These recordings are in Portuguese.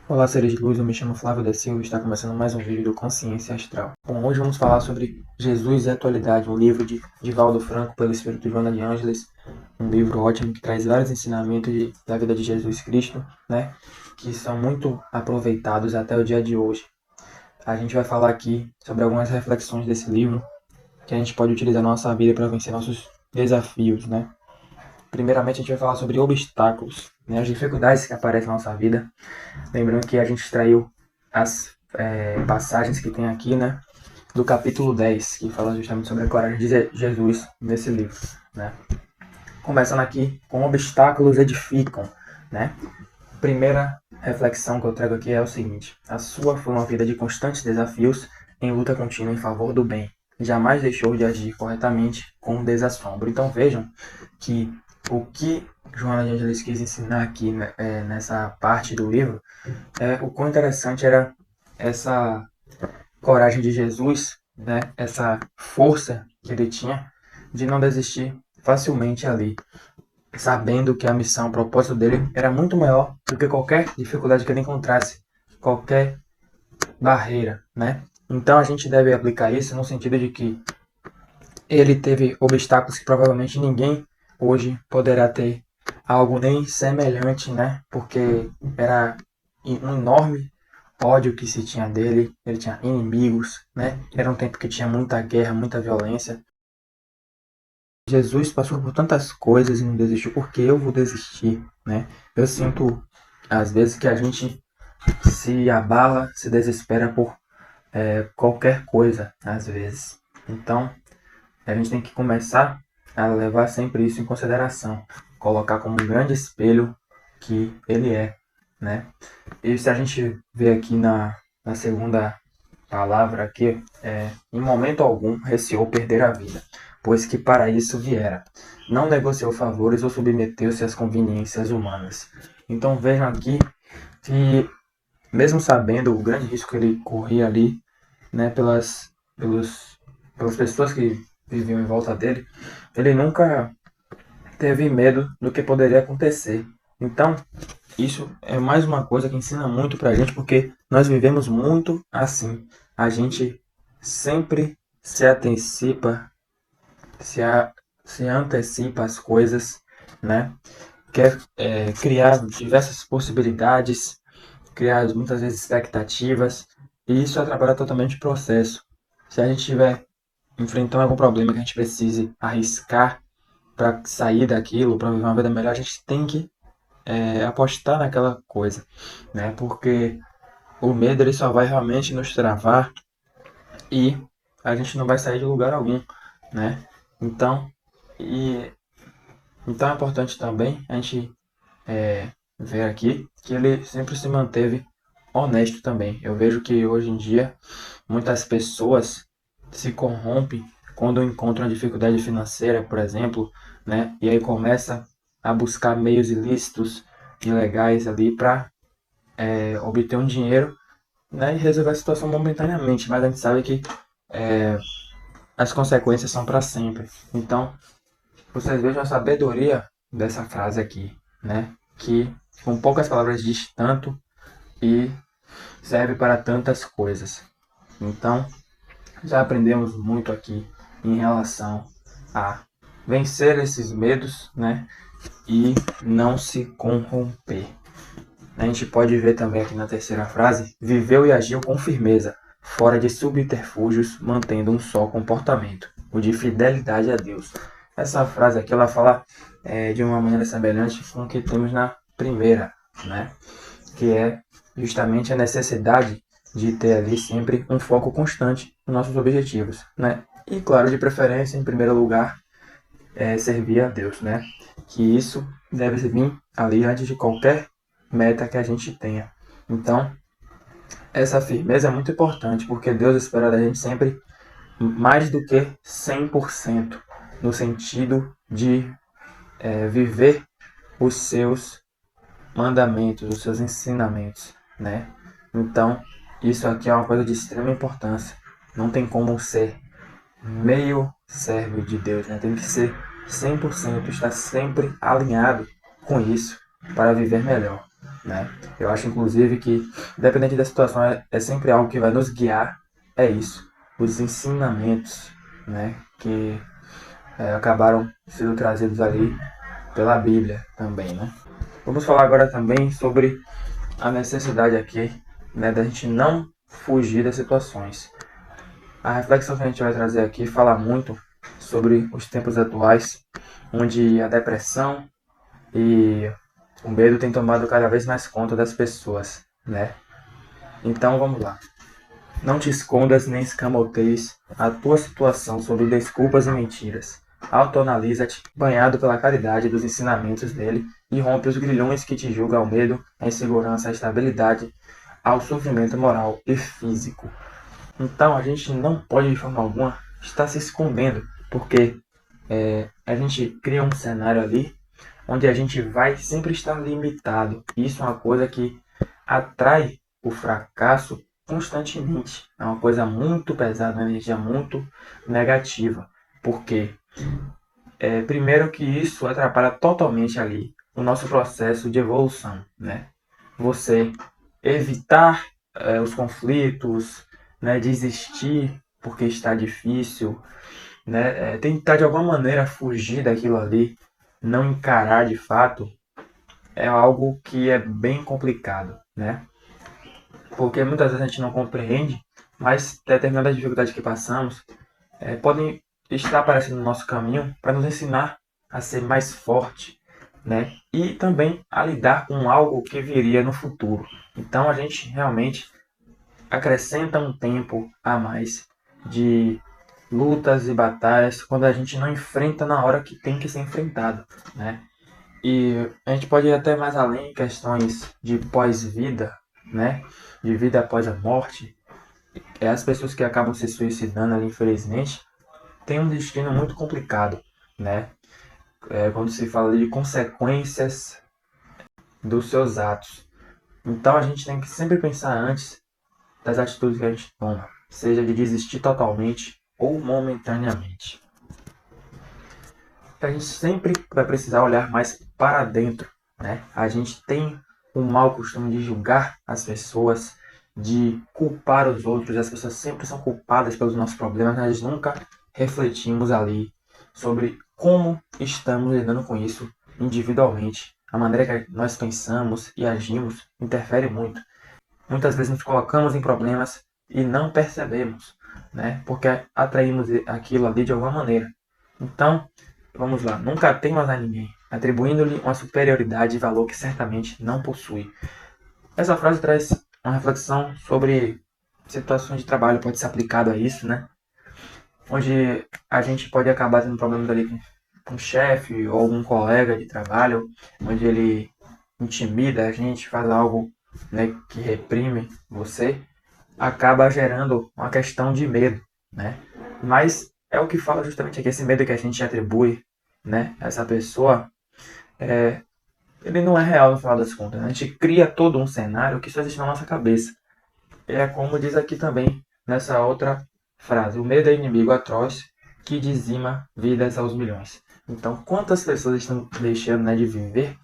Olá, seres de luz, eu me chamo Flávio da Silva e está começando mais um vídeo do Consciência Astral. Bom, hoje vamos falar sobre Jesus e a Atualidade, um livro de Divaldo Franco pelo Espírito Joana de Ângeles, um livro ótimo que traz vários ensinamentos da vida de Jesus Cristo, né, que são muito aproveitados até o dia de hoje. A gente vai falar aqui sobre algumas reflexões desse livro que a gente pode utilizar na nossa vida para vencer nossos desafios, né. Primeiramente, a gente vai falar sobre obstáculos, né, as dificuldades que aparecem na nossa vida. Lembrando que a gente extraiu as passagens que tem aqui, né, do capítulo 10, que fala justamente sobre a coragem de Jesus nesse livro, né. Começando aqui com obstáculos edificam, né. Primeira reflexão que eu trago aqui é o seguinte: a sua foi uma vida de constantes desafios em luta contínua em favor do bem. Jamais deixou de agir corretamente com desassombro. Então vejam que o que Joana de Angelis quis ensinar aqui, né, nessa parte do livro, o quão interessante era essa coragem de Jesus, né, essa força que ele tinha de não desistir facilmente ali, sabendo que a missão, o propósito dele era muito maior do que qualquer dificuldade que ele encontrasse, qualquer barreira, né? Então a gente deve aplicar isso no sentido de que ele teve obstáculos que provavelmente ninguém hoje poderá ter algo nem semelhante, né? Porque era um enorme ódio que se tinha dele, ele tinha inimigos, né? Era um tempo que tinha muita guerra, muita violência. Jesus passou por tantas coisas e não desistiu, porque eu vou desistir, né? Eu sinto, às vezes, que a gente se abala, se desespera por qualquer coisa, às vezes. Então, a gente tem que começar a levar sempre isso em consideração, colocar como um grande espelho que ele é, né? E se a gente vê aqui na segunda palavra aqui, em momento algum receou perder a vida, pois que para isso viera. Não negociou favores ou submeteu-se às conveniências humanas. Então vejam aqui que, mesmo sabendo o grande risco que ele corria ali, né, pelas pessoas que viviam em volta dele, ele nunca teve medo do que poderia acontecer. Então, isso é mais uma coisa que ensina muito pra gente, porque nós vivemos muito assim. A gente sempre se antecipa, se, a, se antecipa às coisas, né? Quer criar diversas possibilidades, criar muitas vezes expectativas, e isso atrapalha totalmente o processo. Se a gente estiver enfrentando algum problema que a gente precise arriscar para sair daquilo, para viver uma vida melhor, a gente tem que apostar naquela coisa, né? Porque o medo ele só vai realmente nos travar e a gente não vai sair de lugar algum, né? Então, e, então é importante também a gente ver aqui que ele sempre se manteve honesto também. Eu vejo que hoje em dia muitas pessoas se corrompem quando encontram uma dificuldade financeira, por exemplo, né? E aí começa a buscar meios ilícitos, ilegais ali para obter um dinheiro, né? E resolver a situação momentaneamente, mas a gente sabe que as consequências são para sempre. Então, vocês vejam a sabedoria dessa frase aqui, né? Que com poucas palavras diz tanto e serve para tantas coisas. Então, já aprendemos muito aqui em relação a vencer esses medos, né? E não se corromper. A gente pode ver também aqui na terceira frase: viveu e agiu com firmeza, fora de subterfúgios, mantendo um só comportamento, o de fidelidade a Deus. Essa frase aqui ela fala de uma maneira semelhante com o que temos na primeira, né? Que é justamente a necessidade de ter ali sempre um foco constante nos nossos objetivos, né? E claro, de preferência, em primeiro lugar, servir a Deus, né? Que isso deve vir ali antes de qualquer meta que a gente tenha. Então, essa firmeza é muito importante, porque Deus espera da gente sempre mais do que 100%, no sentido de viver os seus mandamentos, os seus ensinamentos, né? Então, isso aqui é uma coisa de extrema importância. Não tem como ser meio servo de Deus, né? Tem que ser 100%, estar sempre alinhado com isso para viver melhor. né? Eu acho, inclusive, que, independente da situação, é sempre algo que vai nos guiar, é isso, os ensinamentos, né? Que acabaram sendo trazidos ali pela Bíblia também, né? Vamos falar agora também sobre a necessidade aqui, né, da gente não fugir das situações. A reflexão que a gente vai trazer aqui fala muito sobre os tempos atuais, onde a depressão e o medo têm tomado cada vez mais conta das pessoas, né? Então vamos lá. Não te escondas nem escamotees a tua situação sob desculpas e mentiras. Autoanalisa-te, banhado pela caridade dos ensinamentos dele, e rompe os grilhões que te julgam ao medo, à insegurança, à instabilidade, ao sofrimento moral e físico. Então a gente não pode de forma alguma estar se escondendo, porque a gente cria um cenário ali onde a gente vai sempre estar limitado. Isso é uma coisa que atrai o fracasso constantemente. É uma coisa muito pesada, uma energia muito negativa. Porque, primeiro que isso atrapalha totalmente ali o nosso processo de evolução, né? Você evitar os conflitos, né? Desistir porque está difícil, né? Tentar de alguma maneira fugir daquilo ali, não encarar de fato, é algo que é bem complicado, né? Porque muitas vezes a gente não compreende, mas determinadas dificuldades que passamos podem estar aparecendo no nosso caminho para nos ensinar a ser mais forte, né? E também a lidar com algo que viria no futuro. Então a gente realmente acrescenta um tempo a mais de lutas e batalhas quando a gente não enfrenta na hora que tem que ser enfrentado, né? E a gente pode ir até mais além em questões de pós-vida, né? De vida após a morte. As pessoas que acabam se suicidando ali, infelizmente, têm um destino muito complicado, né? Quando se fala de consequências dos seus atos. Então a gente tem que sempre pensar antes das atitudes que a gente toma, seja de desistir totalmente ou momentaneamente. A gente sempre vai precisar olhar mais para dentro, né? A gente tem um mau costume de julgar as pessoas, de culpar os outros. As pessoas sempre são culpadas pelos nossos problemas, mas nunca refletimos ali sobre como estamos lidando com isso individualmente. A maneira que nós pensamos e agimos interfere muito. Muitas vezes nos colocamos em problemas e não percebemos, né? Porque atraímos aquilo ali de alguma maneira. Então, vamos lá, nunca temas a ninguém, atribuindo-lhe uma superioridade e valor que certamente não possui. Essa frase traz uma reflexão sobre situações de trabalho, pode ser aplicado a isso, né? Onde a gente pode acabar tendo problemas ali com um chefe ou algum colega de trabalho, onde ele intimida a gente, faz algo, né, que reprime você, acaba gerando uma questão de medo, né? Mas é o que fala justamente aqui, esse medo que a gente atribui, né, a essa pessoa, ele não é real no final das contas, né? A gente cria todo um cenário que só existe na nossa cabeça. É como diz aqui também, nessa outra frase, o medo é inimigo atroz que dizima vidas aos milhões. Então, quantas pessoas estão deixando, né, de viver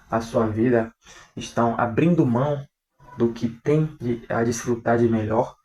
a sua vida, estão abrindo mão do que tem a desfrutar de melhor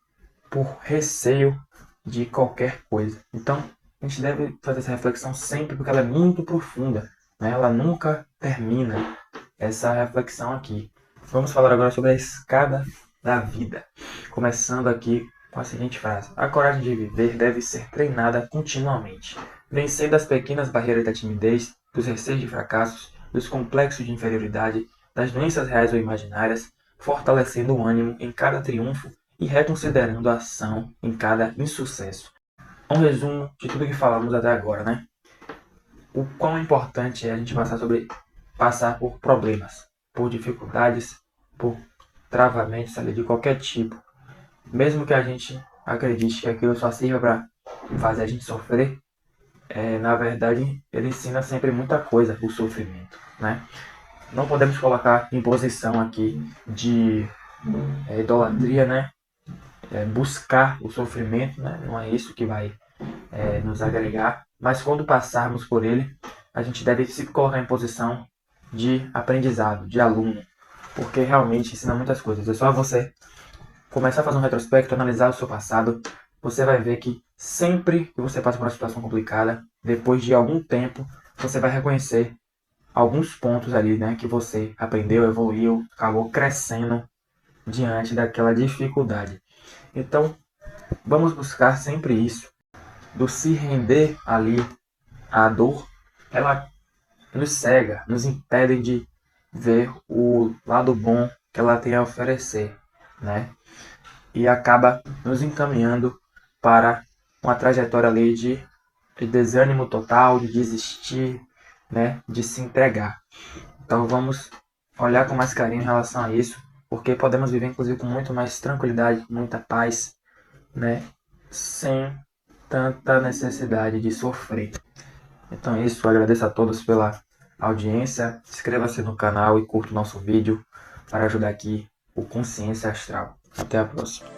por receio de qualquer coisa. Então, a gente deve fazer essa reflexão sempre, porque ela é muito profunda, né? Ela nunca termina, essa reflexão aqui. Vamos falar agora sobre a escada da vida, começando aqui com a seguinte frase: a coragem de viver deve ser treinada continuamente, vencendo as pequenas barreiras da timidez, dos receios de fracassos, dos complexos de inferioridade, das doenças reais ou imaginárias, fortalecendo o ânimo em cada triunfo e reconsiderando a ação em cada insucesso. Um resumo de tudo que falamos até agora, né? O quão importante é a gente passar por problemas, por dificuldades, por travamentos ali de qualquer tipo. Mesmo que a gente acredite que aquilo só sirva para fazer a gente sofrer, na verdade ele ensina sempre muita coisa, o sofrimento, né? Não podemos colocar em posição aqui de idolatria, né? Buscar o sofrimento, né? Não é isso que vai nos agregar, mas quando passarmos por ele, a gente deve se colocar em posição de aprendizado, de aluno, porque realmente ensina muitas coisas. É só você começar a fazer um retrospecto, analisar o seu passado, você vai ver que sempre que você passa por uma situação complicada, depois de algum tempo, você vai reconhecer alguns pontos ali, né, que você aprendeu, evoluiu, acabou crescendo diante daquela dificuldade. Então, vamos buscar sempre isso, do se render ali à dor. Ela nos cega, nos impede de ver o lado bom que ela tem a oferecer, né? E acaba nos encaminhando para uma trajetória ali de desânimo total, de desistir, né? De se entregar. Então vamos olhar com mais carinho em relação a isso, porque podemos viver inclusive com muito mais tranquilidade, muita paz, né? Sem tanta necessidade de sofrer. Então é isso, eu agradeço a todos pela audiência. Inscreva-se no canal e curta o nosso vídeo para ajudar aqui o Consciência Astral. Até a próxima.